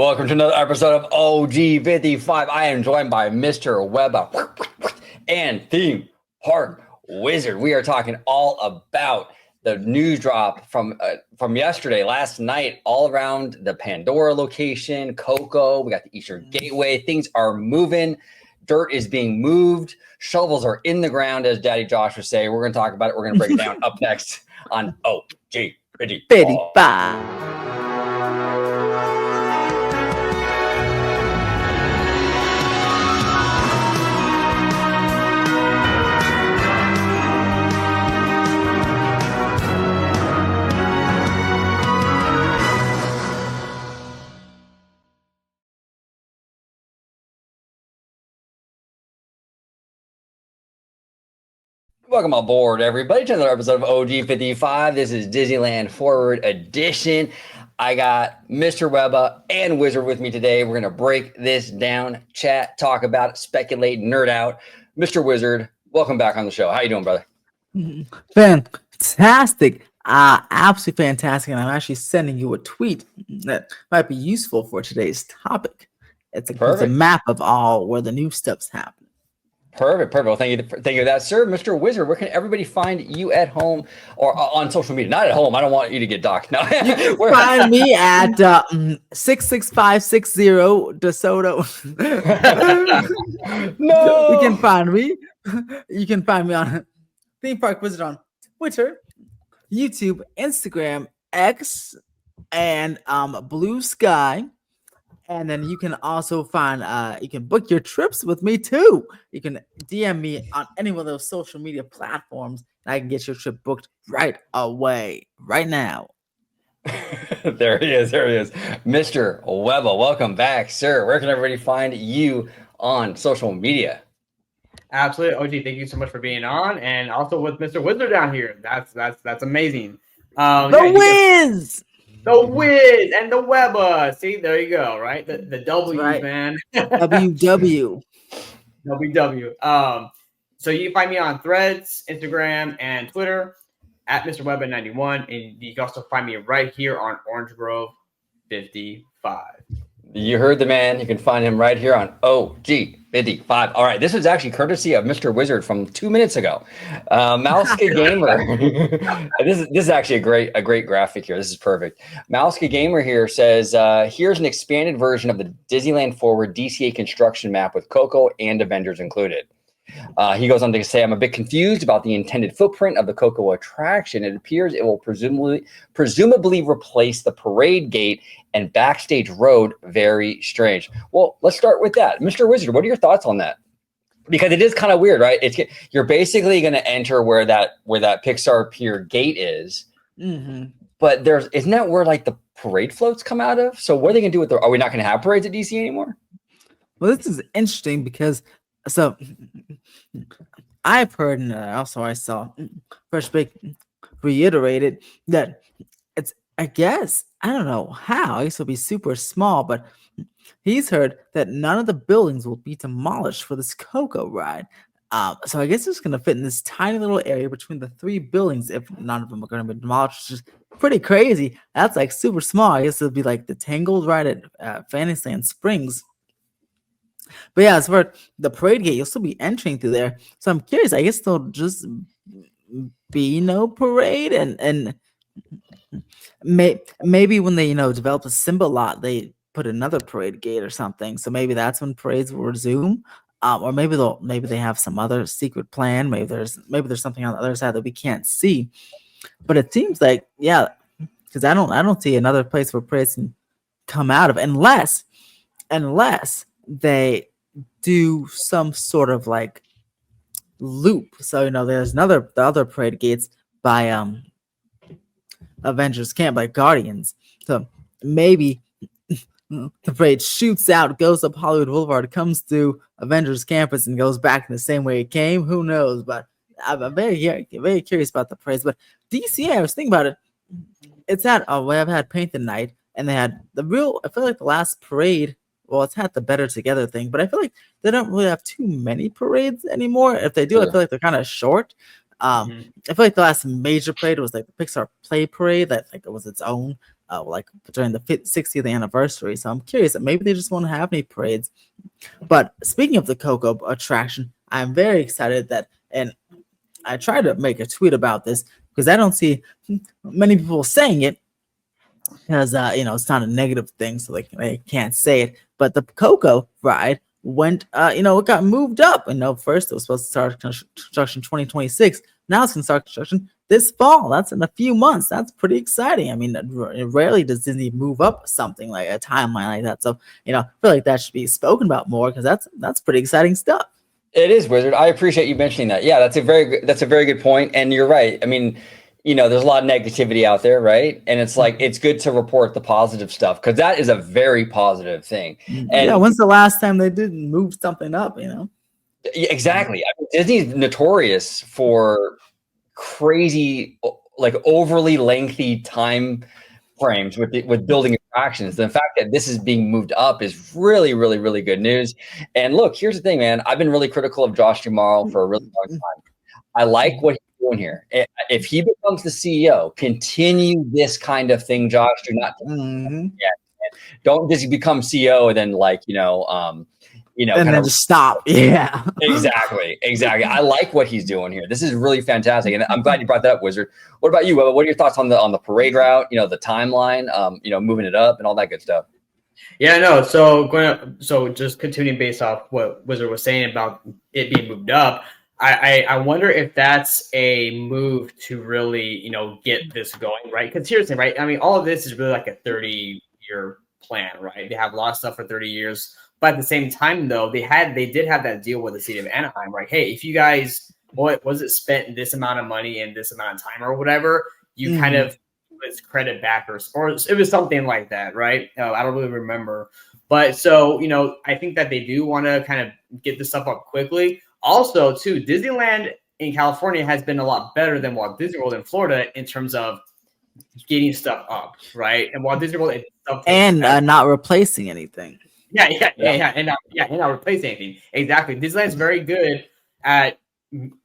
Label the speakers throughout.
Speaker 1: Welcome to another episode of OG55. I am joined by Mr. Webba and Theme Park Wizard. We are talking all about the news drop from yesterday, last night, all around the Pandora location, Coco. We got the Eatern Gateway. Things are moving. Dirt is being moved. Shovels are in the ground, as Daddy Josh would say. We're going to talk about it. We're going to break it down up next on OG55. Welcome aboard, everybody, to another episode of OG55. This is Disneyland Forward Edition. I got Mr. Webba and Wizard with me today. We're going to break this down, chat, talk about it, speculate, nerd out. Mr. Wizard, welcome back on the show. How you doing, brother?
Speaker 2: Fantastic. Absolutely fantastic. And I'm actually sending you a tweet that might be useful for today's topic. It's a map of all where the new stuff's happening.
Speaker 1: Perfect. Well, thank you for that, sir. Mr. Wizard, where can everybody find you at home or on social media? Not at home. I don't want you to get doxxed. No.
Speaker 2: You can find me at 66560 DeSoto. No. You can find me. You can find me on Theme Park Wizard on Twitter, YouTube, Instagram, X, and Blue Sky. And then you can also find, you can book your trips with me too. You can DM me on any one of those social media platforms, and I can get your trip booked right away, right now.
Speaker 1: There he is. Mr. Webba, welcome back, sir. Where can everybody find you on social media?
Speaker 3: Absolutely. OG, thank you so much for being on. And also with Mr. Wizard down here. That's amazing.
Speaker 2: The Wiz!
Speaker 3: The Wiz and the Webba. See, there you go, right? The W's, right. Man.
Speaker 2: WW.
Speaker 3: So you can find me on Threads, Instagram, and Twitter at Mr. Webba91. And you can also find me right here on Orange Grove 55.
Speaker 1: You heard the man. You can find him right here on OG55. All right, this is actually courtesy of Mr. Wizard from 2 minutes ago. Mouska Gamer. This is actually a great graphic here. This is perfect. Mouska Gamer here says, here's an expanded version of the Disneyland Forward DCA construction map with Coco and Avengers included. He goes on to say, I'm a bit confused about the intended footprint of the Coco attraction. It appears it will presumably replace the parade gate and backstage road. Very strange. Well, let's start with that. Mr. Wizard, what are your thoughts on that? Because it is kind of weird, right? You're basically going to enter where that Pixar Pier gate is. Mm-hmm. But isn't that where like the parade floats come out of? So what are they going to do with are we not going to have parades at DC anymore?
Speaker 2: Well, this is interesting because I've heard, and also I saw Fresh Bake reiterated that it's, I guess, I don't know how, I guess it'll be super small, but he's heard that none of the buildings will be demolished for this Coco ride. So I guess it's going to fit in this tiny little area between the three buildings if none of them are going to be demolished, which is pretty crazy. That's like super small. I guess it'll be like the Tangled ride at Fantasyland Springs. But yeah, as for the parade gate, you'll still be entering through there. So I'm curious. I guess there'll just be no parade, and maybe when they develop a Simba lot, they put another parade gate or something. So maybe that's when parades will resume, or maybe they have some other secret plan. Maybe there's something on the other side that we can't see. But it seems like because I don't see another place where parades can come out of unless they do some sort of like loop. So there's the other parade gates by Avengers Camp, by Guardians. So maybe the parade shoots out, goes up Hollywood Boulevard, comes through Avengers Campus, and goes back in the same way it came. Who knows? But I'm very curious about the parades. But DC, I was thinking about it. It's at I've had Paint the Night, and they had I feel like the last parade. Well, it's had the Better Together thing, but I feel like they don't really have too many parades anymore. If they do, I feel like they're kind of short. I feel like the last major parade was like the Pixar Play Parade, that like it was its own like during the 60th anniversary. So I'm curious that maybe they just won't have any parades. But speaking of the Coco attraction, I'm very excited that, and I tried to make a tweet about this because I don't see many people saying it because it's not a negative thing, so they can't say it. But the Coco ride went, it got moved up. First it was supposed to start construction 2026. Now it's going to start construction this fall. That's in a few months. That's pretty exciting. I mean, rarely does Disney move up something like a timeline like that. So, I feel like that should be spoken about more because that's pretty exciting stuff.
Speaker 1: It is, Wizard. I appreciate you mentioning that. Yeah, that's a very good point. And you're right. I mean, there's a lot of negativity out there, right? And it's like, it's good to report the positive stuff because that is a very positive thing. And
Speaker 2: when's the last time they didn't move something up,
Speaker 1: Exactly. I mean, Disney's notorious for crazy, like overly lengthy time frames with building attractions. The fact that this is being moved up is really, really, really good news. And look, here's the thing, man. I've been really critical of Josh Duhamel for a really long time. I like what he's doing here. If he becomes the CEO, continue this kind of thing, Josh. Do not, don't just become CEO and then
Speaker 2: and then just stop. Yeah,
Speaker 1: exactly. I like what he's doing here. This is really fantastic, and I'm glad you brought that up, Wizard. What about you, Webba? What are your thoughts on the parade route? The timeline, moving it up and all that good stuff.
Speaker 3: Yeah, no. So just continuing based off what Wizard was saying about it being moved up. I wonder if that's a move to really, get this going, right? Because here's the thing, right? I mean, all of this is really like a 30-year plan, right? They have a lot of stuff for 30 years. But at the same time, though, they did have that deal with the city of Anaheim, right? Hey, if you guys, what was it, spent this amount of money in this amount of time or whatever, you kind of was credit back or it was something like that, right? I don't really remember. But so, I think that they do want to kind of get this stuff up quickly. Also, too, Disneyland in California has been a lot better than Walt Disney World in Florida in terms of getting stuff up, right? And Walt Disney World
Speaker 2: not replacing anything.
Speaker 3: Yeah, and not replace anything. Exactly. Disneyland's very good at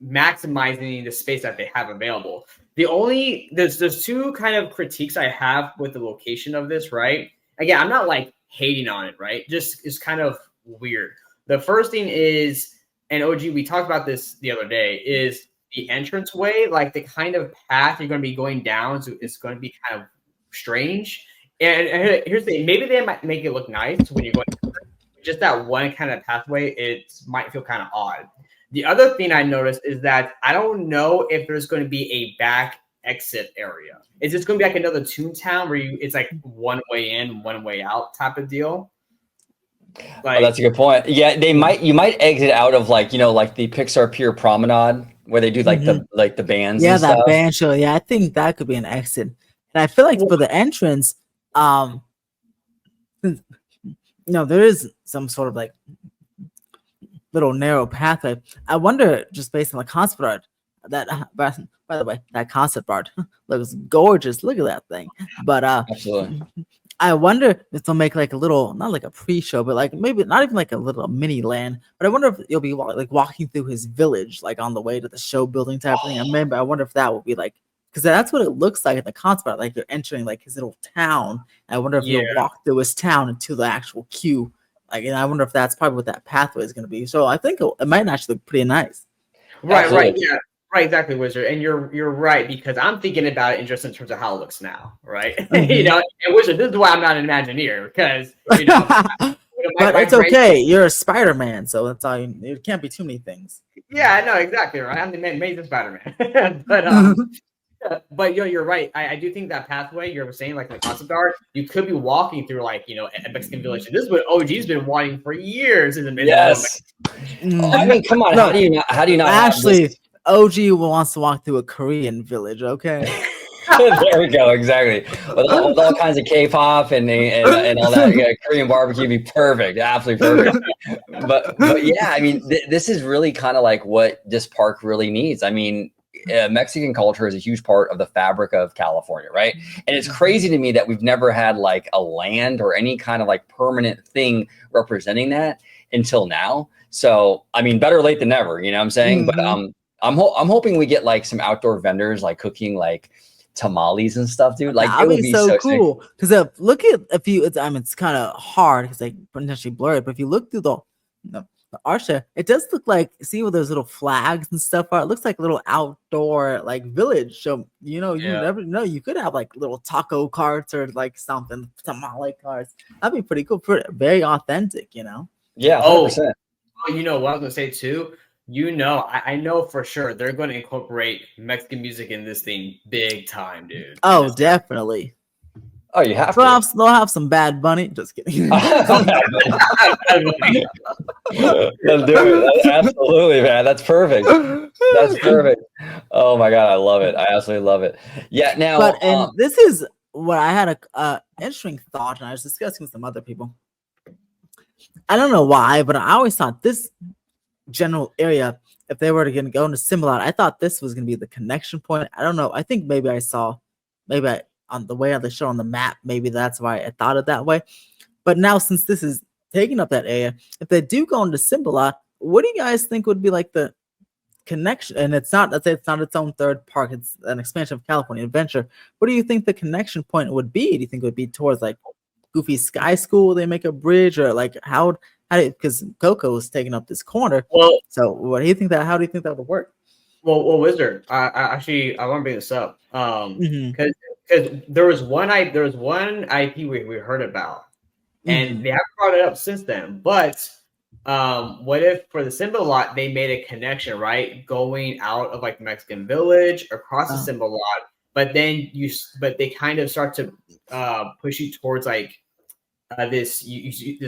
Speaker 3: maximizing the space that they have available. There's two kind of critiques I have with the location of this, right? Again, I'm not like hating on it, right? Just it's kind of weird. The first thing is, and OG, we talked about this the other day, is the entranceway, like the kind of path you're going to be going down, so it's going to be kind of strange. And here's the thing, maybe they might make it look nice when you're going through it. Just that one kind of pathway, it might feel kind of odd. The other thing I noticed is that I don't know if there's going to be a back exit area. Is this going to be like another Toontown where it's like one way in, one way out type of deal?
Speaker 1: Like, that's a good point. Yeah, you might exit out of like the Pixar Pier Promenade where they do like the bands.
Speaker 2: Yeah,
Speaker 1: and
Speaker 2: that
Speaker 1: stuff.
Speaker 2: band show. Yeah, I think that could be an exit. And I feel like for the entrance, there is some sort of like little narrow pathway. I wonder, just based on the concept art, that by the way, that concept art looks gorgeous. Look at that thing. But
Speaker 1: absolutely.
Speaker 2: I wonder if they'll make like a little, not like a pre-show, but like maybe not even like a little mini land. But I wonder if you'll be like walking through his village, like on the way to the show building type thing. I wonder if that will be like, because that's what it looks like in the concept art, like you're entering like his little town. I wonder if you'll walk through his town into the actual queue. Like, and I wonder if that's probably what that pathway is going to be. So I think it might actually look pretty nice.
Speaker 3: Right, yeah. Right, exactly, Wizard. And you're right, because I'm thinking about it just in terms of how it looks now, right? And Wizard, this is why I'm not an Imagineer, because
Speaker 2: but it's okay. You're a Spider-Man, so that's all. It can't be too many things.
Speaker 3: Yeah, no, exactly right. I'm the amazing Spider-Man. But you're right. I do think that pathway you were saying, like the concept art, you could be walking through like Mexican village. And this is what OG's been wanting for years.
Speaker 1: Yes. I mean, come on. No, how do you not
Speaker 2: actually? OG wants to walk through a Korean village. Okay.
Speaker 1: There we go. Exactly. With all kinds of K-pop and all that Korean barbecue, would be perfect. Absolutely perfect. but yeah, I mean, this is really kind of like what this park really needs. I mean, Mexican culture is a huge part of the fabric of California, right? And it's crazy to me that we've never had like a land or any kind of like permanent thing representing that until now. So, I mean, better late than never, you know what I'm saying? But I'm hoping we get like some outdoor vendors like cooking like tamales and stuff, dude. Like, it
Speaker 2: that'd
Speaker 1: would
Speaker 2: be
Speaker 1: be
Speaker 2: so
Speaker 1: so sick.
Speaker 2: cool. Because look at if you, it's, I mean, it's kind of hard because they potentially blur it. But if you look through the arch there, it does look like, see where those little flags and stuff are. It looks like a little outdoor like village. So you never know. You could have like little taco carts or like something, tamale carts. That'd be pretty cool. Very authentic.
Speaker 1: Yeah, 100%.
Speaker 3: Oh, you know what I was gonna say too? I know for sure they're going to incorporate Mexican music in this thing big time, dude.
Speaker 2: Oh, definitely.
Speaker 1: Oh, you have to.
Speaker 2: They'll have some Bad Bunny. Just kidding.
Speaker 1: Let's do it. Absolutely, man. That's perfect. That's perfect. Oh my god, I love it. I absolutely love it. Yeah. Now,
Speaker 2: and this is what I had a interesting thought, and I was discussing with some other people. I don't know why, but I always thought this general area, if they were to go into Symbolot, I thought this was going to be the connection point. I don't know. I think maybe on the way they show on the map, maybe that's why I thought it that way. But now, since this is taking up that area, if they do go into Symbolot, what do you guys think would be like the connection? And let's say it's not its own third park, it's an expansion of California Adventure. What do you think the connection point would be? Do you think it would be towards like Goofy Sky School? They make a bridge, or like how because Coco is taking up this corner.
Speaker 3: Well,
Speaker 2: so what do you think how do you think that would work?
Speaker 3: Well, Wizard, I want to bring this up because there was one IP we heard about, and they haven't brought it up since then. But what if for the Symbolot they made a connection, right, going out of like Mexican Village across the Symbolot, but then they kind of start to push you towards like this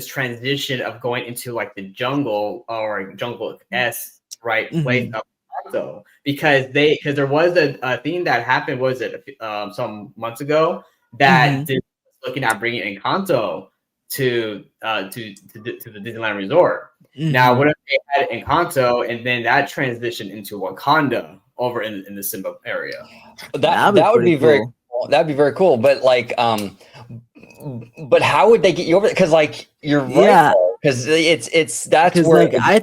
Speaker 3: transition of going into like the jungle or jungle-esque place of Kanto, because there was a thing that happened, was it some months ago, that Disney was looking at bringing Encanto to the Disneyland Resort. Now, what if they had Encanto and then that transitioned into Wakanda over in the Simba area?
Speaker 1: That would be very cool. That'd be very cool. But like, but how would they get you over there? Because like, you're right. Because that's where
Speaker 2: like I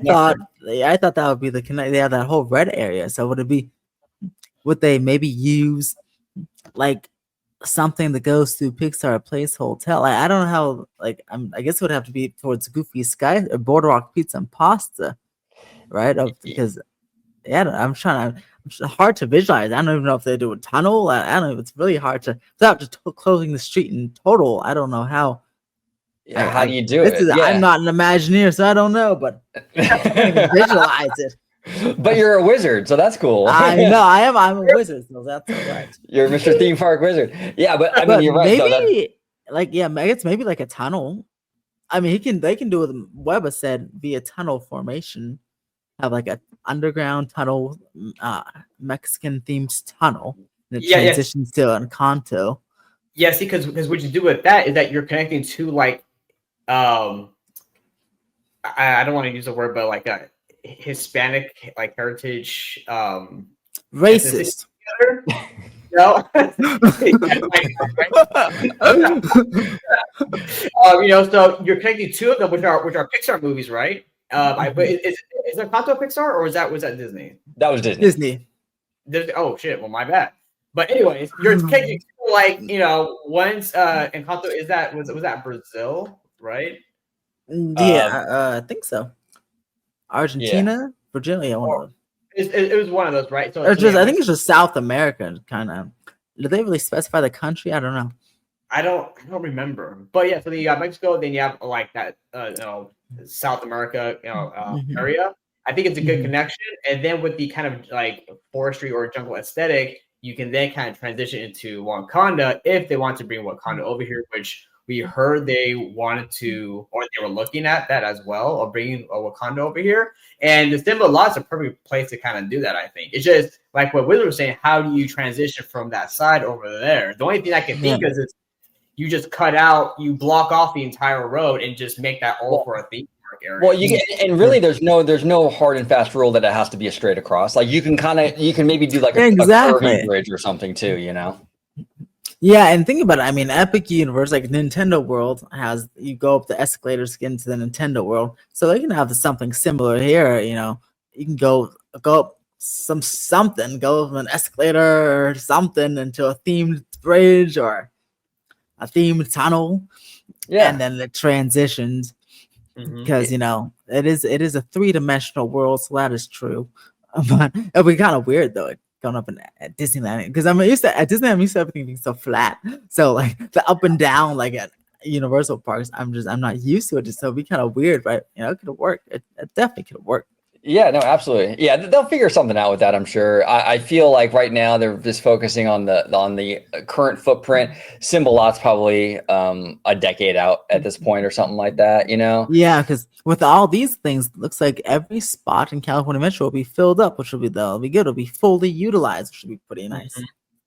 Speaker 2: thought that would be the connect. They have that whole red area. So would they maybe use like something that goes through Pixar Place Hotel? I don't know how. Like I guess it would have to be towards Goofy Sky or Boardwalk Pizza and Pasta, right? Because I'm trying to. It's hard to visualize. I don't even know if they do a tunnel. I don't know. It's really hard to, without just closing the street in total. I don't know how.
Speaker 1: Yeah, how do you do it?
Speaker 2: I'm not an Imagineer, so I don't know, but I can't even visualize it.
Speaker 1: But you're a wizard, so that's cool.
Speaker 2: I know I am. I'm a wizard, so that's all right.
Speaker 1: You're Mr. Theme Park Wizard. Yeah, but I mean, you're right.
Speaker 2: Maybe it's maybe like a tunnel. I mean, they can do what Webba said via tunnel formation. Have like an underground tunnel, Mexican themed tunnel that transitions to Encanto.
Speaker 3: Yeah, see, because what you do with that is that you're connecting to like, I don't want to use the word, but like a Hispanic like heritage,
Speaker 2: racist.
Speaker 3: No, so you're connecting two of them, which are Pixar movies, right? But is Encanto Pixar or was that Disney?
Speaker 1: That was Disney.
Speaker 3: Oh shit! Well, my bad. But anyways, you're connecting to like once Encanto was that Brazil, right?
Speaker 2: Yeah, I think so. Argentina, Virginia, one of them.
Speaker 3: It was one of those, right? So
Speaker 2: I think it's just South America, kind of. Did they really specify the country? I don't know.
Speaker 3: I don't remember, but yeah. So then you got Mexico, then you have like that, South America, area. I think it's a good connection, and then with the kind of like forestry or jungle aesthetic, you can then kind of transition into Wakanda if they want to bring Wakanda over here, which we heard they wanted to, or they were looking at that as well, of bringing Wakanda over here. And the Symbolot's a perfect place to kind of do that, I think. It's just like what Wizard was saying, how do you transition from that side over there? The only thing I can think is you just cut out, you block off the entire road and just make that all for a theme park area.
Speaker 1: Well, and really there's no hard and fast rule that it has to be a straight across. Like you can maybe do like a curvy bridge or something too,
Speaker 2: Yeah, and think about it. I mean, Epic Universe, like Nintendo World, you go up the escalators to get into the Nintendo World, so they can have something similar here. You can go up something, go from an escalator or something into a themed bridge or a themed tunnel,
Speaker 1: Yeah.
Speaker 2: and then it transitions because it is a 3-dimensional world, so that is true. But it'll be kind of weird though, going up at Disneyland, because I'm used to at Disneyland, I'm used to everything being so flat. So like the up and down, like at Universal parks, I'm not used to it. So it'd be kind of weird, right? It could have worked. It definitely could have worked.
Speaker 1: Yeah, no, absolutely. Yeah, they'll figure something out with that, I'm sure. I feel like right now they're just focusing on the current footprint. Symbol Lot's probably a decade out at this point or something like that,
Speaker 2: Yeah, because with all these things, it looks like every spot in California Metro will be filled up, which will be good. It'll be fully utilized, which will be pretty nice.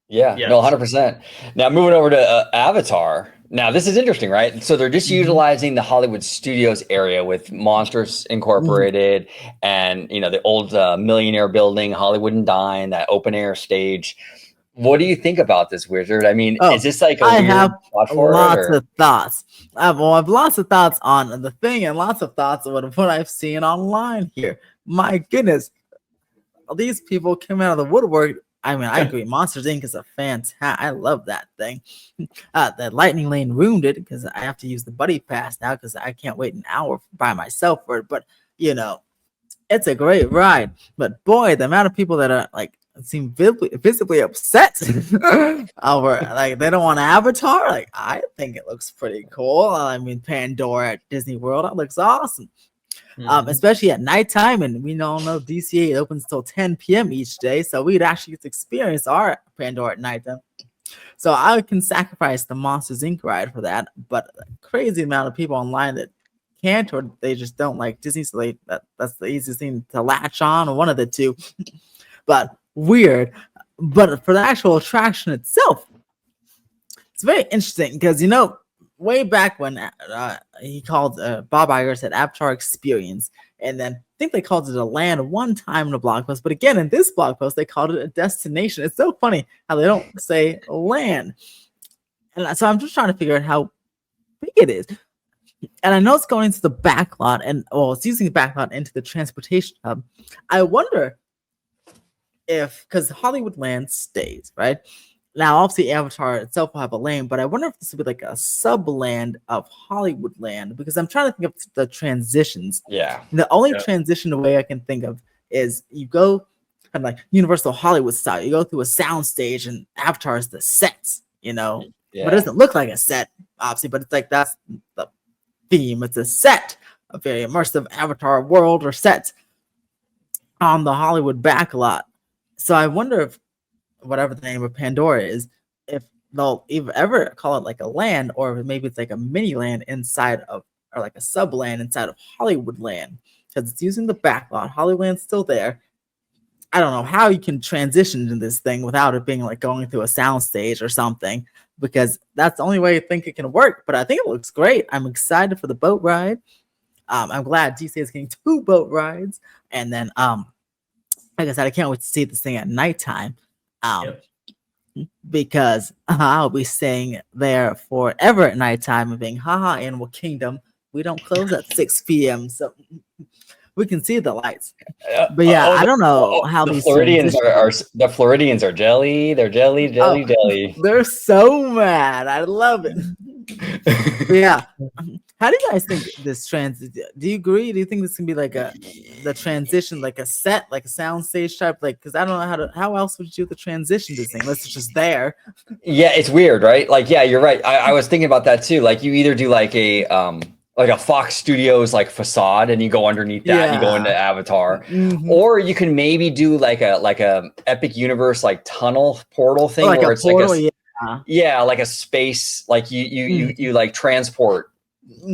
Speaker 1: Yeah, no, 100%. Now moving over to Avatar. Now this is interesting, right? So they're just utilizing the Hollywood Studios area with Monsters Incorporated and the old Millionaire Building, Hollywood and Dine, that open air stage. What do you think about this, Wizard? I mean, is this like
Speaker 2: I have lots of thoughts. I have lots of thoughts on the thing and lots of thoughts on what I've seen online here. My goodness, these people came out of the woodwork. I mean, I agree. Monsters Inc. is a fantastic. I love that thing. The Lightning Lane ruined it because I have to use the buddy pass now because I can't wait an hour by myself for it. But it's a great ride. But boy, the amount of people that are like seem visibly upset over like they don't want Avatar. Like I think it looks pretty cool. I mean, Pandora at Disney World, that looks awesome. Especially at nighttime, and we all know DCA opens till 10 p.m. each day, so we'd actually get to experience our Pandora at nighttime. So I can sacrifice the Monsters Inc. ride for that, but a crazy amount of people online that can't, or they just don't like Disney, so that's the easiest thing to latch on, or one of the two. But weird. But for the actual attraction itself, it's very interesting because way back when he called Bob Iger said Avatar Experience, and then I think they called it a land one time in a blog post, but again in this blog post they called it a destination. It's so funny how they don't say land, and so I'm just trying to figure out how big it is. And I know it's going into the back lot, and it's using the back lot into the transportation hub. I wonder if, because Hollywood Land stays right. Now, obviously, Avatar itself will have a lane, but I wonder if this would be like a sub-land of Hollywood Land, because I'm trying to think of the transitions.
Speaker 1: Yeah.
Speaker 2: The only transition way I can think of is you go kind of like Universal Hollywood style. You go through a sound stage, and Avatar is the sets,
Speaker 1: Yeah.
Speaker 2: But it doesn't look like a set, obviously, but it's like that's the theme. It's a set, a very immersive Avatar world or set on the Hollywood back lot. So I wonder if whatever the name of Pandora is, if they'll ever call it like a land, or maybe it's like a mini land inside of, or like a sub land inside of Hollywood Land, because it's using the back lot. Hollywood Land's still there. I don't know how you can transition into this thing without it being like going through a sound stage or something, because that's the only way I think it can work. But I think it looks great. I'm excited for the boat ride. I'm glad DC is getting 2 boat rides, and then like I said, I can't wait to see this thing at nighttime. Because I'll be staying there forever at nighttime and being haha Animal Kingdom. We don't close at 6 p.m. so we can see the lights. But yeah, I don't know how
Speaker 1: the
Speaker 2: these
Speaker 1: Floridians are the Floridians are jelly. They're jelly.
Speaker 2: They're so mad. I love it. But yeah. How do you guys think this transit? Do you agree? Do you think this can be like the transition, like a set, like a sound stage type? Like, because I don't know how else would you do the transition to this thing unless it's just there.
Speaker 1: Yeah, it's weird, right? Like, yeah, you're right. I was thinking about that too. Like, you either do like a Fox Studios like facade, and you go underneath that, and you go into Avatar, or you can maybe do like a Epic Universe like tunnel portal thing,
Speaker 2: like
Speaker 1: where
Speaker 2: it's
Speaker 1: portal,
Speaker 2: like
Speaker 1: like a space, like you like transport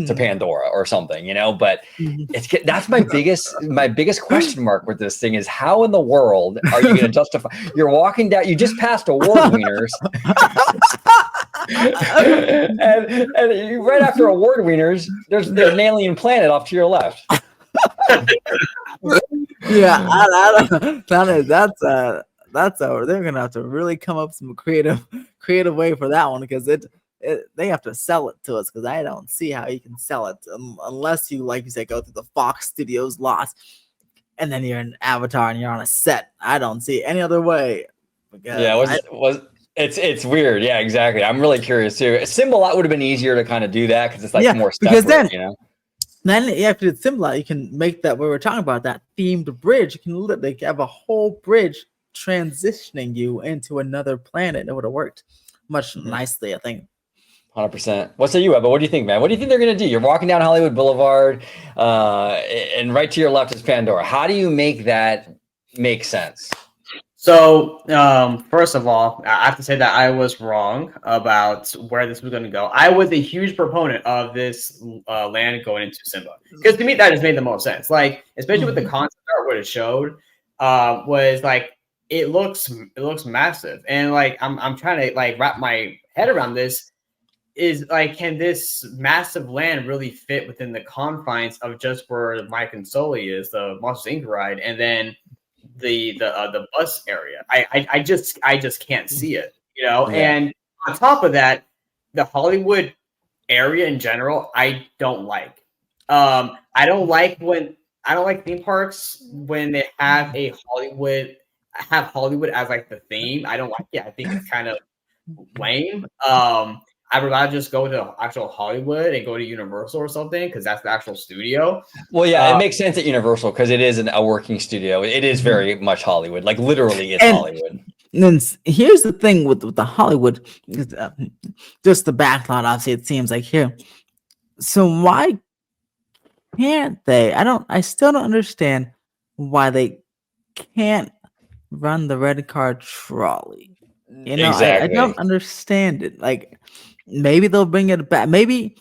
Speaker 1: to Pandora or something, but that's my biggest question mark with this thing is how in the world are you going to justify you're walking down, you just passed award wieners and right after award wieners there's an alien planet off to your left.
Speaker 2: Yeah, I don't, that's over. They're gonna have to really come up with some creative way for that one, because they have to sell it to us, because I don't see how you can sell it unless you, like you said, go through the Fox Studios lot. and then you're in Avatar and you're on a set. I don't see any other way.
Speaker 1: Yeah, it's weird. Yeah, exactly. I'm really curious too. Symbolot would have been easier to kind of do that because it's like more separate,
Speaker 2: because
Speaker 1: you know.
Speaker 2: Then after the Symbolot, you can make that we were talking about that themed bridge. You can literally have a whole bridge transitioning you into another planet. It would have worked much nicely, I think.
Speaker 1: 100%. What say you, Webba? What do you think, man? What do you think they're going to do? You're walking down Hollywood Boulevard, and right to your left is Pandora. How do you make that make sense?
Speaker 3: So, first of all, I have to say that I was wrong about where this was going to go. I was a huge proponent of this land going into Simba because to me that just made the most sense. Like, especially with the concept art, what it showed was like it looks massive, and like I'm trying to like wrap my head around this. Is like, can this massive land really fit within the confines of just where Mike and Sully is, the Monsters Inc. ride, and then the bus area? I just can't see it, you know.
Speaker 1: Yeah.
Speaker 3: And on top of that, the Hollywood area in general, I don't like. I don't like theme parks when they have Hollywood as like the theme. I don't like it. I think it's kind of lame. I would rather just go to actual Hollywood and go to Universal or something because that's the actual studio.
Speaker 1: Well, yeah, it makes sense at Universal because it is a working studio. It is very much Hollywood. Like literally, it's Hollywood.
Speaker 2: And then here's the thing with the Hollywood, just the backlot. Obviously, it seems like here. So why can't they? I still don't understand why they can't run the red car trolley. You know,
Speaker 1: Exactly.
Speaker 2: I don't understand it. Like, maybe they'll bring it back. Maybe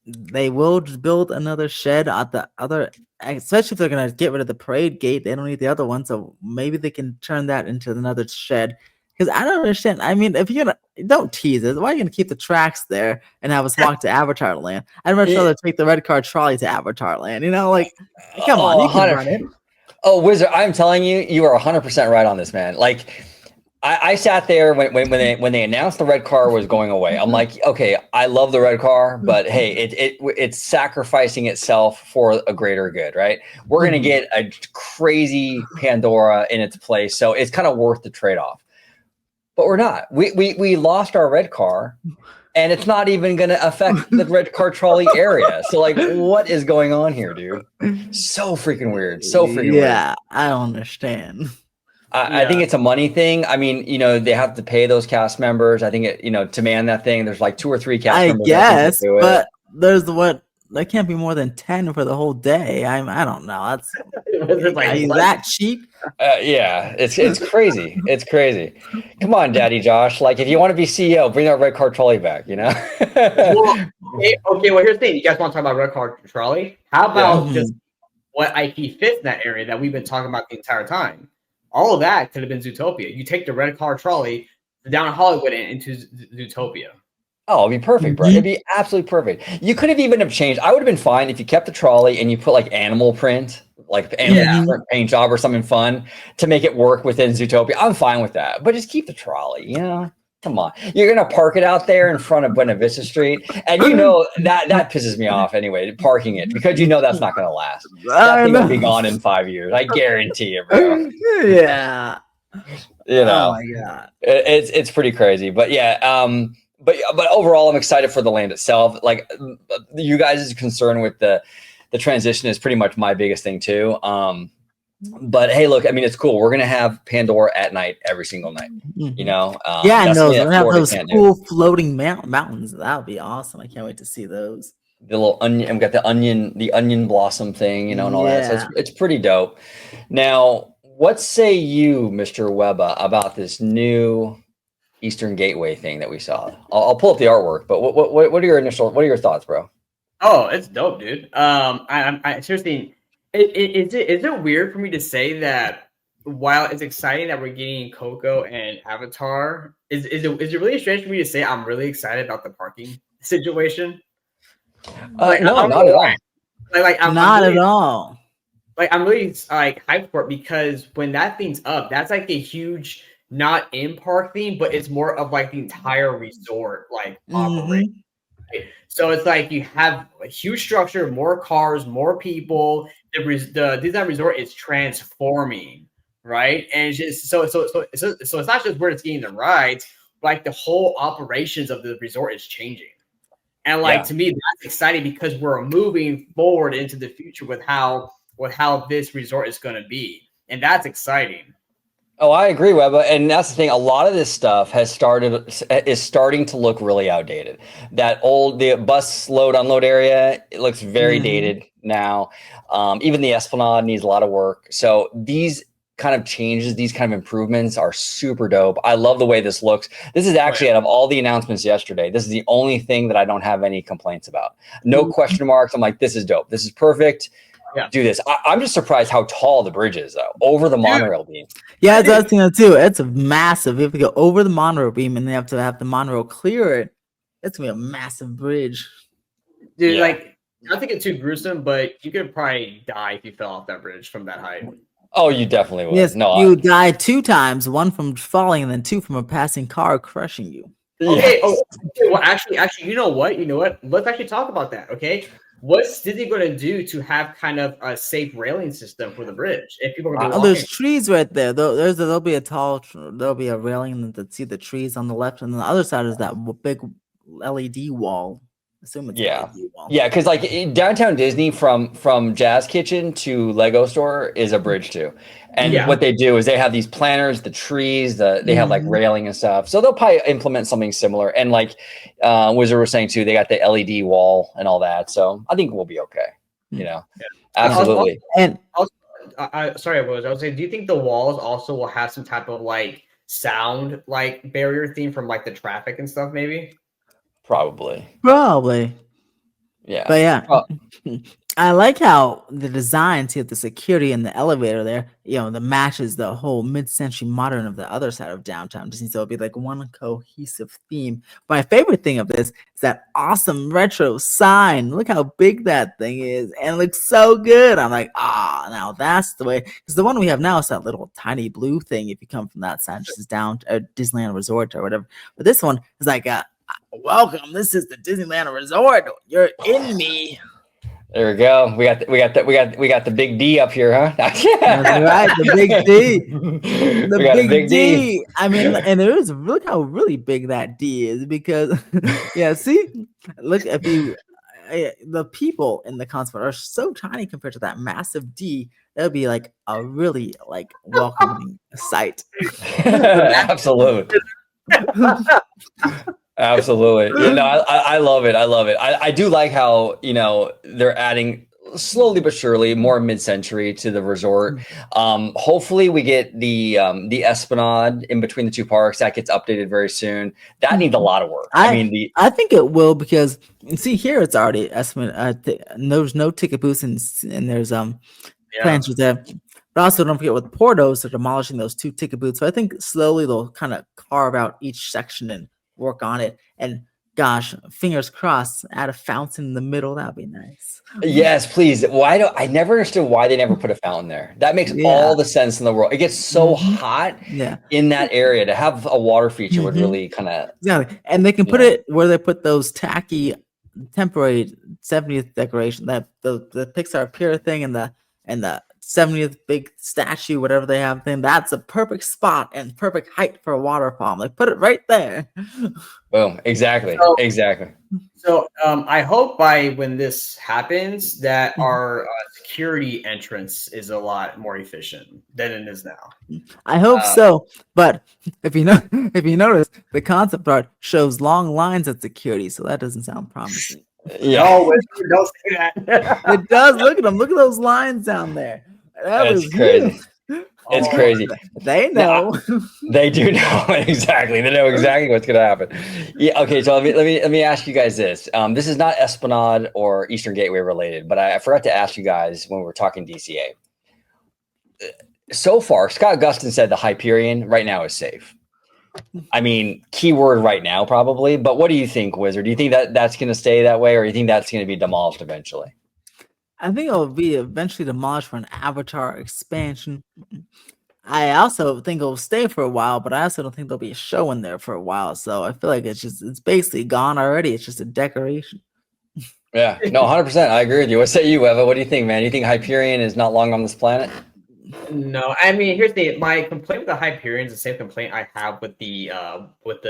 Speaker 2: they will just build another shed at the other, especially if they're going to get rid of the parade gate. They don't need the other one. So maybe they can turn that into another shed. Because I don't understand. I mean, if you're going to, don't tease us. Why are you going to keep the tracks there and have us walk to Avatar Land? I'd much rather take the red car trolley to Avatar Land. You know, like, come on, you can run it.
Speaker 1: Oh, Wizard, I'm telling you, you are 100% right on this, man. Like, I sat there when they announced the red car was going away. I'm like, okay, I love the red car, but hey, it's sacrificing itself for a greater good, right? We're gonna get a crazy Pandora in its place, so it's kind of worth the trade-off. But we're not. We lost our red car, and it's not even gonna affect the red car trolley area. So like, what is going on here, dude? So freaking weird. So freaking weird.
Speaker 2: Yeah, I don't understand.
Speaker 1: I think it's a money thing. I mean, you know, they have to pay those cast members. I think to man that thing, there's like 2 or 3 cast members.
Speaker 2: I guess, but there can't be more than 10 for the whole day. I don't know. That's like that cheap.
Speaker 1: Yeah, it's crazy. It's crazy. Come on, Daddy Josh. Like, if you want to be CEO, bring that red car trolley back. You know.
Speaker 3: Well, okay. Well, here's the thing. You guys want to talk about red car trolley? How about just what IP fits in that area that we've been talking about the entire time? All of that could have been Zootopia. You take the red car trolley down Hollywood and into Zootopia. Oh,
Speaker 1: it'd be perfect, bro. It'd be absolutely perfect. You could have even changed. I would have been fine if you kept the trolley and you put like animal print, like animal print paint job or something fun to make it work within Zootopia. I'm fine with that, but just keep the trolley. You know, come on. You're gonna park it out there in front of Buena Vista Street, and you know that pisses me off anyway. Parking it because you know that's not gonna last. That thing will be gone in 5 years. I guarantee you, bro.
Speaker 2: Yeah.
Speaker 1: You know.
Speaker 2: Oh my god.
Speaker 1: It's pretty crazy, but yeah. But overall, I'm excited for the land itself. Like, you guys' concern with the transition is pretty much my biggest thing too. But hey, look, I mean, it's cool. We're gonna have Pandora at night every single night. You know.
Speaker 2: Yeah, no, we're gonna have those cool floating mountains. That would be awesome. I can't wait to see those.
Speaker 1: The little onion, we got the onion blossom thing, you know, and all that. So it's pretty dope. Now, what say you, Mr. Webba, about this new Eatern Gateway thing that we saw? I'll pull up the artwork, but what are your thoughts, bro?
Speaker 3: Oh, it's dope, dude. I seriously, is it weird for me to say that while it's exciting that we're getting Coco and Avatar, is it really strange for me to say I'm really excited about the parking situation?
Speaker 1: Like, no, not at all.
Speaker 3: I'm
Speaker 2: not
Speaker 3: really,
Speaker 2: at all.
Speaker 3: Like, I'm really like hyped for it because when that thing's up, that's like a huge not in park theme, but it's more of like the entire resort like operating. So it's like you have a huge structure, more cars, more people. The Disneyland Resort is transforming, right? And it's just so it's not just where it's getting the rides, like the whole operations of the resort is changing. And like to me, that's exciting because we're moving forward into the future with how this resort is going to be, and that's exciting.
Speaker 1: Oh, I agree, Webba. And that's the thing. A lot of this stuff is starting to look really outdated. The bus load unload area, it looks very dated now. Even the Esplanade needs a lot of work. So these kind of changes, these kind of improvements are super dope. I love the way this looks. This is actually, out of all the announcements yesterday, this is the only thing that I don't have any complaints about. No question marks. I'm like, this is dope. This is perfect. Do this. I'm just surprised how tall the bridge is, though, over the monorail beam.
Speaker 2: Yeah, that's the thing too. It's massive. You have to go over the monorail beam, and they have to have the monorail clear it. It's gonna be a massive bridge.
Speaker 3: Dude, like, not to get too gruesome, but you could probably die if you fell off that bridge from that height.
Speaker 1: Oh, you definitely would.
Speaker 2: Yes, you die 2 times, 1 from falling, and then 2 from a passing car crushing you.
Speaker 3: Okay. Oh, well, actually, you know what? Let's actually talk about that. Okay. What's Disney going to do to have kind of a safe railing system for the bridge? If people are going to
Speaker 2: there's trees right there. There'll be a railing that see the trees on the left, and on the other side is that big LED wall. I assume it's LED wall.
Speaker 1: Yeah, because like downtown Disney from Jazz Kitchen to Lego Store is a bridge too. And what they do is they have these planters, the trees, they have like railing and stuff. So they'll probably implement something similar. And like Wizard was saying too, they got the LED wall and all that. So I think we'll be okay. You know, absolutely.
Speaker 2: And
Speaker 3: also, sorry, I was saying, do you think the walls also will have some type of like sound like barrier theme from like the traffic and stuff? Maybe.
Speaker 2: Probably.
Speaker 1: Yeah.
Speaker 2: But yeah. I like how the designs here, the security in the elevator there, that matches the whole mid-century modern of the other side of downtown Disney. So it'll be like one cohesive theme. My favorite thing of this is that awesome retro sign. Look how big that thing is. And it looks so good. I'm like, now that's the way. Because the one we have now is that little tiny blue thing if you come from that side, which is down at Disneyland Resort or whatever. But this one is like, welcome. This is the Disneyland Resort. You're in me.
Speaker 1: There we go. We got the big D up here, huh?
Speaker 2: That's right, the big D. The big D. I mean, and look how really big that D is because see, look at the people in the concert are so tiny compared to that massive D. That would be like a really like welcoming sight.
Speaker 1: Absolutely. Absolutely. I love it. I do like how, they're adding slowly but surely more mid-century to the resort. Hopefully we get the Esplanade in between the two parks that gets updated very soon. That needs a lot of work.
Speaker 2: I think it will because see here it's already Esplanade. There's no ticket booths and there's plans with that. But also don't forget with Portos, they're demolishing those 2 ticket booths. So I think slowly they'll kind of carve out each section and work on it. And gosh, fingers crossed, add a fountain in the middle. That'd be nice.
Speaker 1: Yes, please. I never understood why they never put a fountain there. That makes all the sense in the world. It gets so hot in that area. To have a water feature would really kind of
Speaker 2: and they can put it where they put those tacky temporary 70th decoration, that the Pixar Pier thing and the 70th big statue, whatever they have thing. That's a perfect spot and perfect height for a waterfall. Like put it right there.
Speaker 1: Boom. Exactly.
Speaker 3: So I hope by when this happens that our security entrance is a lot more efficient than it is now.
Speaker 2: I hope so. But if you notice, the concept art shows long lines at security, so that doesn't sound promising.
Speaker 3: No, don't say that.
Speaker 2: It does. Look at them. Look at those lines down there.
Speaker 1: That's crazy. It's crazy.
Speaker 2: They know.
Speaker 1: They do know exactly. They know exactly what's going to happen. Yeah. Okay. So let me ask you guys this. This is not Esplanade or Eatern Gateway related, but I forgot to ask you guys when we were talking DCA. So far, Scott Gustin said the Hyperion right now is safe. I mean, keyword right now probably. But what do you think, Wizard? Do you think that that's going to stay that way, or do you think that's going to be demolished eventually?
Speaker 2: I think it will be eventually demolished for an Avatar expansion. I also think it'll stay for a while, but I also don't think there'll be a show in there for a while. So I feel like it's basically gone already. It's just a decoration.
Speaker 1: Yeah, no, 100%. I agree with you. What say you, Eva? What do you think, man? You think Hyperion is not long on this planet?
Speaker 3: No, I mean, here's my complaint with the Hyperion is the same complaint I have with the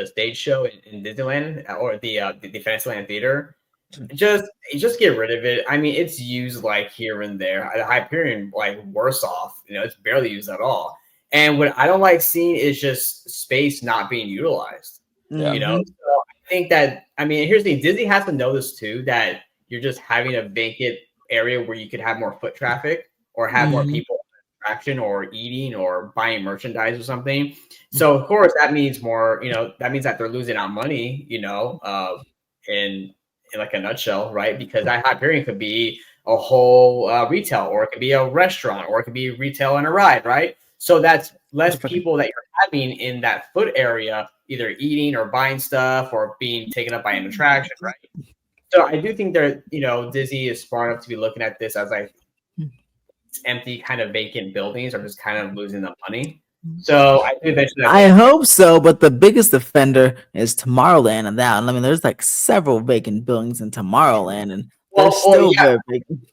Speaker 3: stage show in Disneyland or the Fantasyland Theater. Just get rid of it. I mean, it's used like here and there. The Hyperion, like, worse off. It's barely used at all. And what I don't like seeing is just space not being utilized.
Speaker 1: Yeah.
Speaker 3: So I think that, I mean, here's the thing: Disney has to know this too, that you're just having a vacant area where you could have more foot traffic or have more people attraction or eating or buying merchandise or something. So of course that means more, that means that they're losing out money, in like a nutshell, right? Because that Hyperion could be a whole retail, or it could be a restaurant, or it could be retail and a ride, right? So that's less people that you're having in that foot area, either eating or buying stuff or being taken up by an attraction, right? So I do think that, Disney is smart enough to be looking at this as like empty, kind of vacant buildings are just kind of losing the money. So I do eventually.
Speaker 2: I hope so, but the biggest offender is Tomorrowland and that. I mean, there's like several vacant buildings in Tomorrowland, and they're still very vacant.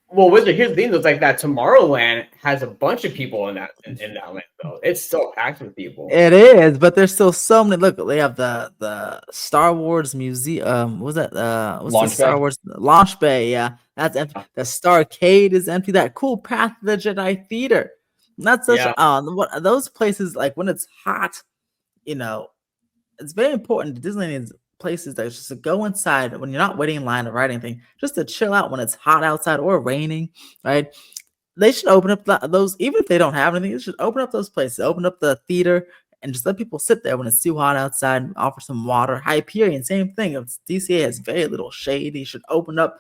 Speaker 3: Well, Wizard, here's the thing: it's like that Tomorrowland has a bunch of people in that land, though. It's still packed with people.
Speaker 2: It is, but there's still so many. Look, they have the Star Wars museum. What was that? What's
Speaker 1: Launch
Speaker 2: the Star
Speaker 1: Bay?
Speaker 2: Wars launch bay? Yeah, that's empty. The Starcade is empty. That cool Path of the Jedi theater. That's such those places. Like when it's hot, it's very important. Disneyland is places that just to go inside when you're not waiting in line or write anything, just to chill out when it's hot outside or raining, right? They should open up those, even if they don't have anything, they should open up those places, open up the theater, and just let people sit there when it's too hot outside and offer some water. Hyperion, same thing. If DCA has very little shade, you should open up,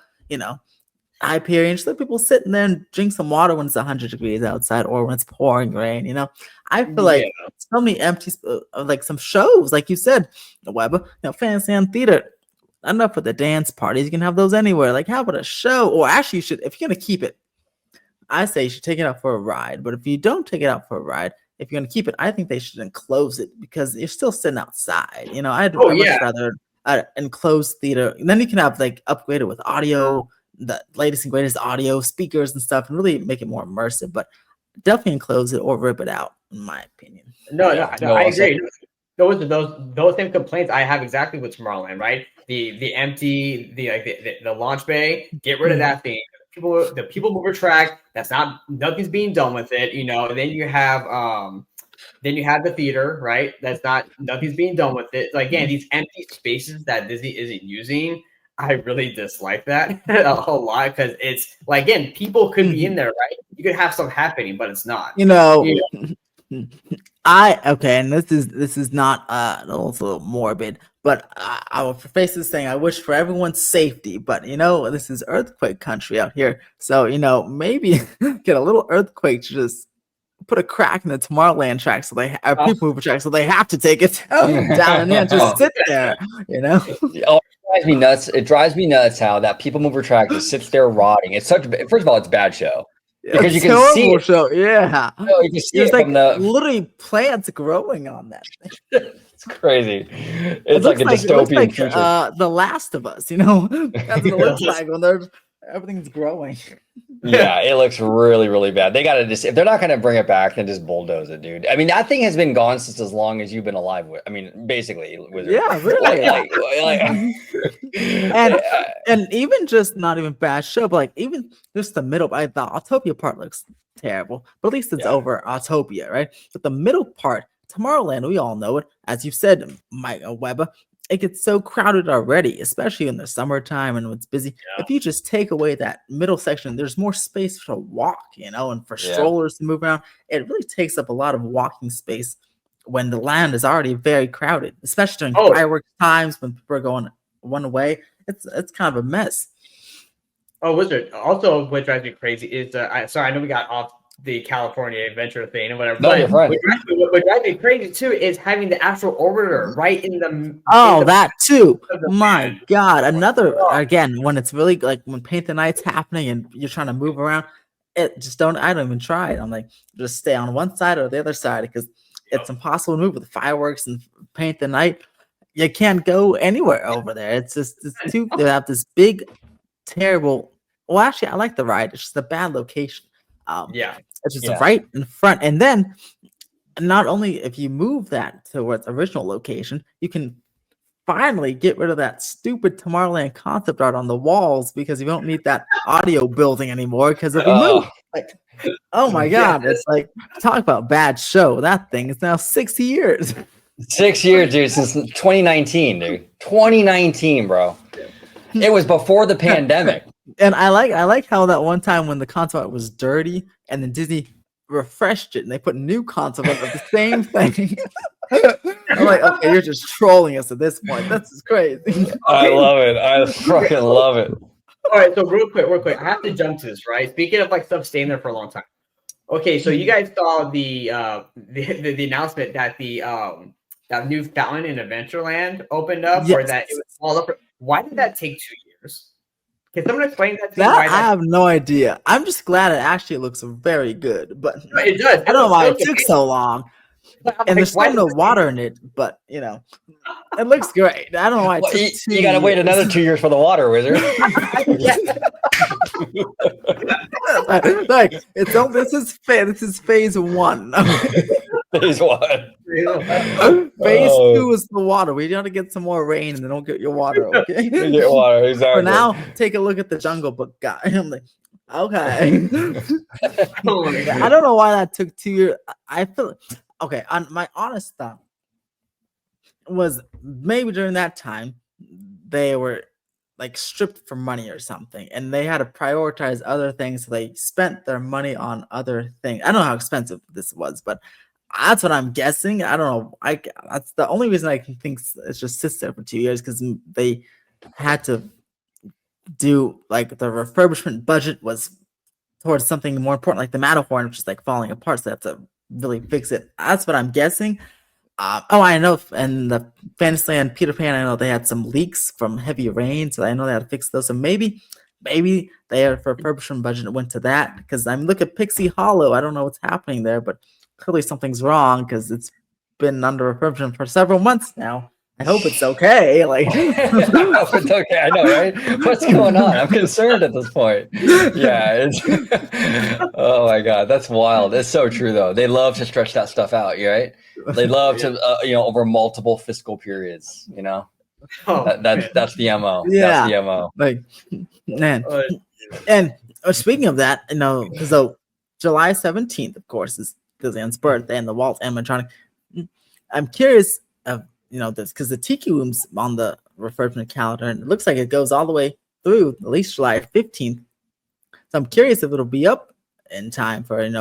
Speaker 2: Hyperion, just let people sit in there and drink some water when it's 100 degrees outside or when it's pouring rain. I feel like so many empty, like some shows, like you said, Webba, Fantasyland Theater. Enough with the dance parties. You can have those anywhere. Like, how about a show? Or actually, you should, if you're gonna keep it, I say you should take it out for a ride. But if you don't take it out for a ride, if you're gonna keep it, I think they should enclose it because you're still sitting outside. I'd much rather enclosed theater. And then you can have like upgraded with audio, the latest and greatest audio speakers and stuff, and really make it more immersive. But definitely enclose it or rip it out, in my opinion.
Speaker 3: No, I agree. Those same complaints I have exactly with Tomorrowland, right? The empty, the launch bay, get rid of that thing. The people mover track, nothing's being done with it, and then you have the theater, right? Nothing's being done with it. So again, these empty spaces that Disney isn't using, I really dislike that a whole lot because it's like, again, people could be in there, right? You could have stuff happening, but it's not.
Speaker 2: And this is not it's a little morbid, but I will face this thing. I wish for everyone's safety, but this is earthquake country out here, so maybe get a little earthquake to just put a crack in the Tomorrowland track, so they people mover track, so they have to take it down and then just sit there.
Speaker 1: Oh, it drives me nuts. It drives me nuts how that people mover track just sits there rotting. It's first of all, it's a bad show. Because you can see it.
Speaker 2: Show. Yeah.
Speaker 1: No, you can see
Speaker 2: There's
Speaker 1: it
Speaker 2: like
Speaker 1: from the
Speaker 2: literally plants growing on that thing.
Speaker 1: It's crazy. It's like a dystopian future.
Speaker 2: The Last of Us, that's what it looks like when everything's growing.
Speaker 1: Yeah, it looks really, really bad. They gotta if they're not gonna bring it back, then just bulldoze it, dude. I mean, that thing has been gone since as long as you've been alive. Basically, Wizard.
Speaker 2: Yeah, really. And even just not even bad show, but like even just the middle. The Autopia part looks terrible, but at least it's over Autopia, right? But the middle part, Tomorrowland, we all know it, as you said, Mike Webba. It gets so crowded already, especially in the summertime and when it's busy. Yeah. If you just take away that middle section, there's more space to walk, and for strollers to move around. It really takes up a lot of walking space when the land is already very crowded, especially during fireworks times when people are going one way. It's kind of a mess.
Speaker 3: Oh, Wizard. Also, what drives me crazy is sorry, I know we got off the California adventure thing and whatever.
Speaker 1: No, you're right.
Speaker 3: What drives me crazy too is having the actual orbiter right in the.
Speaker 2: That too. My God, another again when it's really like when Paint the Night's happening and you're trying to move around. I don't even try it. I'm like, just stay on one side or the other side because it's impossible to move with fireworks and paint the night. You can't go anywhere over there. It's too. They have this big, terrible. Well, actually, I like the ride. It's just a bad location.
Speaker 3: Yeah.
Speaker 2: It's just right in front, and then not only if you move that to its original location, you can finally get rid of that stupid Tomorrowland concept art on the walls because you don't need that audio building anymore because it'll be moved. Like, oh my god, it's like talk about bad show. That thing is now 6 years.
Speaker 1: 6 years, dude, since 2019, dude. 2019, bro. It was before the pandemic.
Speaker 2: And I like how that one time when the concept art was dirty and then Disney refreshed it and they put new concept art of the same thing. I'm like, okay, you're just trolling us at this point. That's crazy.
Speaker 1: I love it. I fucking love it.
Speaker 3: All right, so real quick, I have to jump to this, right? Speaking of like stuff staying there for a long time. Okay, so you guys saw the announcement that the that new fountain in Adventureland opened up, or that it was all up. Why did that take 2 years? Can someone explain that to me?
Speaker 2: I have no idea. I'm just glad it actually looks very good, but
Speaker 3: it does.
Speaker 2: I don't know why it took so long. And there's still no water in it, but you know, it looks great. I don't know why it took
Speaker 1: you gotta wait another 2 years for the water, Wizard.
Speaker 2: Like this is phase 1.
Speaker 1: Phase 1.
Speaker 2: Phase 2 is the water. We gotta get some more rain and then don't get your water, okay?
Speaker 1: You get water, exactly.
Speaker 2: For now, take a look at the Jungle Book guy. I'm like, okay. I don't know why that took 2 years. I feel okay. On my honest thought was maybe during that time they were like stripped for money or something, and they had to prioritize other things. So they spent their money on other things. I don't know how expensive this was, but that's what I'm guessing. I don't know. That's the only reason I can think it's just sits there for 2 years because they had to do like the refurbishment budget was towards something more important, like the Matterhorn, which is like falling apart. So they have to really fix it. That's what I'm guessing. I know. And the Fantasyland Peter Pan, I know they had some leaks from heavy rain, so I know they had to fix those. So maybe their refurbishment budget went to that. Because I'm looking at Pixie Hollow. I don't know what's happening there, but clearly something's wrong because it's been under refurbishment for several months now. I hope it's okay. Like,
Speaker 1: I hope it's okay. I know, right? What's going on? I'm concerned at this point. Yeah. Oh my god, that's wild. It's so true, though. They love to stretch that stuff out. Right? They love to, over multiple fiscal periods. You know, that's the MO.
Speaker 2: Yeah,
Speaker 1: that's the MO.
Speaker 2: Like, man. And speaking of that, so July 17th, of course, is Disneyland's birthday and the Walt animatronic. I'm curious of this because the Tiki Room's on the refurbishment calendar and it looks like it goes all the way through at least July 15th. So I'm curious if it'll be up in time for its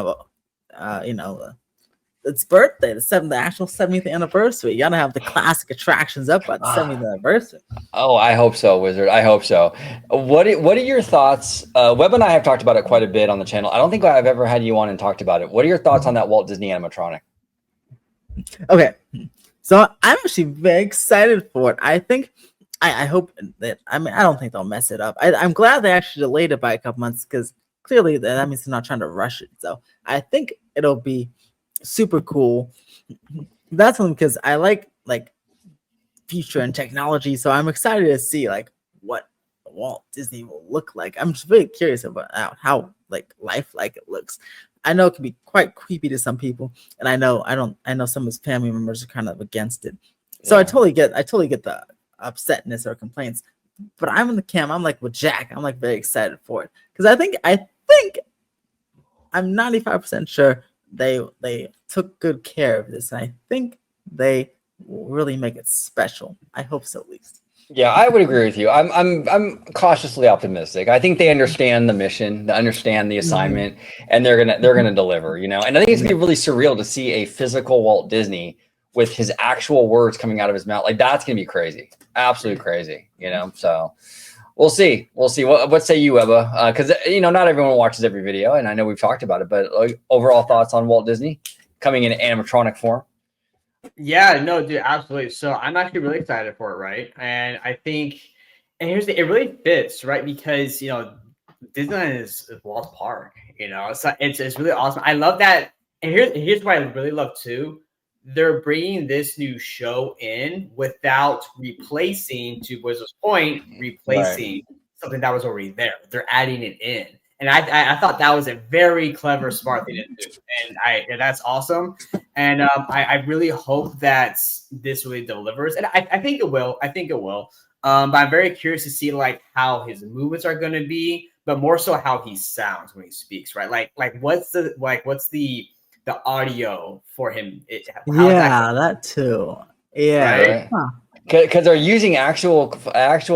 Speaker 2: birthday, the actual 70th anniversary. You gotta have the classic attractions up at the 70th anniversary.
Speaker 1: Oh, I hope so, Wizard. I hope so. What are your thoughts? Webba and I have talked about it quite a bit on the channel. I don't think I've ever had you on and talked about it. What are your thoughts on that Walt Disney animatronic?
Speaker 2: Okay. So I'm actually very excited for it. I think, I hope that, I don't think they'll mess it up. I'm glad they actually delayed it by a couple months because clearly that means they're not trying to rush it. So I think it'll be super cool. That's only because I like future and technology. So I'm excited to see like what Walt Disney will look like. I'm just really curious about how lifelike it looks. I know it can be quite creepy to some people, and I know some of his family members are kind of against it. So I totally get the upsetness or complaints. But I'm in the camp. I'm like with Jack. I'm like very excited for it because I think I'm 95% sure they took good care of this. And I think they will really make it special. I hope so, at least.
Speaker 1: Yeah, I would agree with you. I'm cautiously optimistic. I think they understand the mission, they understand the assignment, and they're gonna deliver. And I think it's gonna be really surreal to see a physical Walt Disney with his actual words coming out of his mouth. Like that's gonna be crazy, absolutely crazy. So we'll see. What say you, Webba? Because not everyone watches every video, and I know we've talked about it. But overall thoughts on Walt Disney coming in animatronic form?
Speaker 3: Yeah, no, dude, absolutely. So I'm actually really excited for it, right? And I think, it really fits, right? Because Disneyland is Walt Park. You know, so it's really awesome. I love that. And here's what I really love too. They're bringing this new show in without replacing, to Wizard's point, replacing something that was already there. They're adding it in. And I thought that was a very clever, smart thing to do. And that's awesome. And I really hope that this really delivers. And I think it will. I think it will. But I'm very curious to see like how his movements are going to be, but more so how he sounds when he speaks, right? Like what's the audio for him?
Speaker 2: That too. Yeah.
Speaker 1: Right?
Speaker 2: Huh.
Speaker 1: Because they're using actual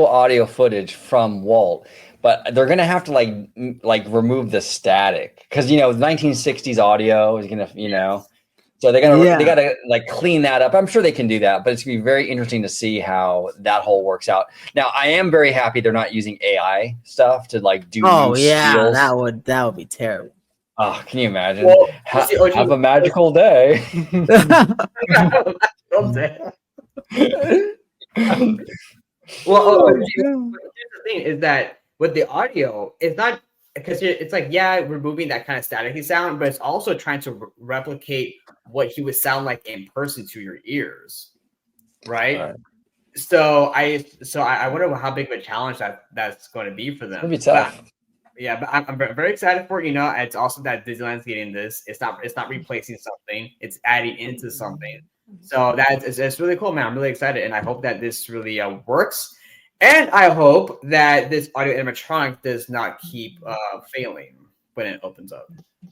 Speaker 1: audio footage from Walt, but they're gonna have to like remove the static because 1960s audio is gonna so they gotta like clean that up. I'm sure they can do that, but it's gonna be very interesting to see how that whole works out. Now I am very happy they're not using AI stuff to like do.
Speaker 2: Oh
Speaker 1: new
Speaker 2: yeah,
Speaker 1: steals.
Speaker 2: that would be terrible.
Speaker 1: Oh, can you imagine?
Speaker 3: Well,
Speaker 1: have a magical day.
Speaker 3: Well, here's the thing is that with the audio, it's not because it's like, yeah, removing that kind of staticky sound, but it's also trying to replicate what he would sound like in person to your ears, right? So I wonder how big of a challenge that's going to be for them.
Speaker 1: It'll be tough.
Speaker 3: But I'm very excited for it. It's awesome that Disneyland's getting this. It's not replacing something; it's adding into something. So it's really cool, man. I'm really excited, and I hope that this really works. And I hope that this audio animatronic does not keep failing when it opens up.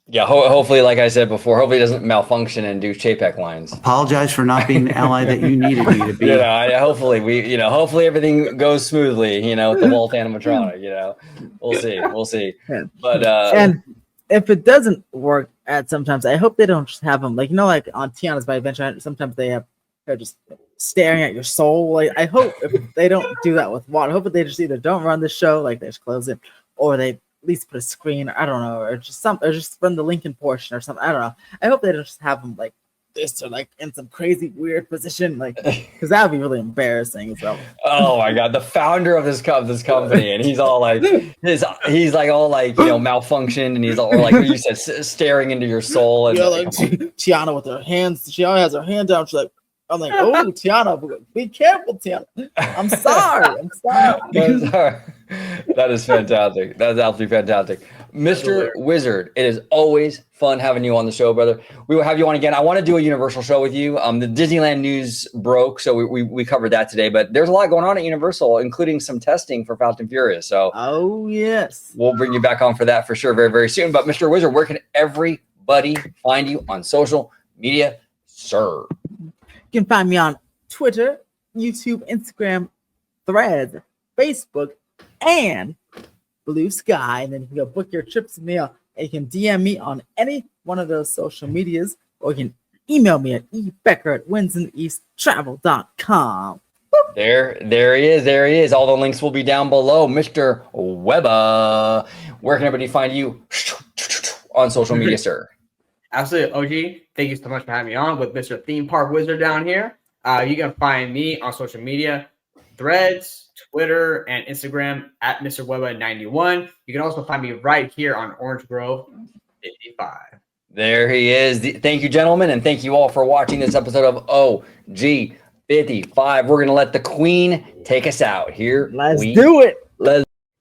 Speaker 1: Yeah, hopefully, like I said before, hopefully it doesn't malfunction and do Chapek lines.
Speaker 4: Apologize for not being the ally that you needed me to be.
Speaker 1: Hopefully everything goes smoothly, with the Walt animatronic, we'll see.
Speaker 2: Yeah.
Speaker 1: But
Speaker 2: and if it doesn't work sometimes, I hope they don't just have them like on Tiana's by Adventure. Sometimes they're just staring at your soul. Like I hope if they don't do that with Walt, I hope that they just either don't run the show, like they just close it, or they at least put a screen. I don't know, or just run the Lincoln portion or something. I don't know. I hope they don't just have them like this or like in some crazy weird position, like because that would be really embarrassing as well.
Speaker 1: Oh my god, the founder of this company, and he's all like, he's like all like malfunctioned, and he's all like you said, staring into your soul, and
Speaker 2: like Tiana with her hands. She always has her hand down. She's like, I'm like, oh Tiana, be careful, Tiana. I'm sorry.
Speaker 1: That is fantastic. That is absolutely fantastic. Mr. Wizard, it is always fun having you on the show, brother. We will have you on again. I want to do a Universal show with you. The Disneyland news broke, so we covered that today. But there's a lot going on at Universal, including some testing for Fast and Furious. So,
Speaker 2: oh yes,
Speaker 1: we'll bring you back on for that for sure, very very soon. But Mr. Wizard, where can everybody find you on social media, sir?
Speaker 2: You can find me on Twitter, YouTube, Instagram, Threads, Facebook, and Blue Sky. And then you can go book your trips with me. And you can DM me on any one of those social medias, or you can email me at ebecker@windsandeasttravel.com.
Speaker 1: There he is. All the links will be down below. Mr. Webba, where can everybody find you on social media, sir?
Speaker 3: Absolutely, OG. Thank you so much for having me on with Mr. Theme Park Wizard down here. You can find me on social media, Threads, Twitter, and Instagram at Mr. Webba91. You can also find me right here on Orange Grove 55.
Speaker 1: There he is. Thank you, gentlemen, and thank you all for watching this episode of OG 55. We're going to let the Queen take us out here.
Speaker 2: Let's do it.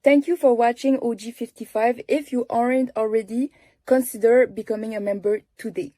Speaker 5: Thank you for watching OG 55. If you aren't already, consider becoming a member today.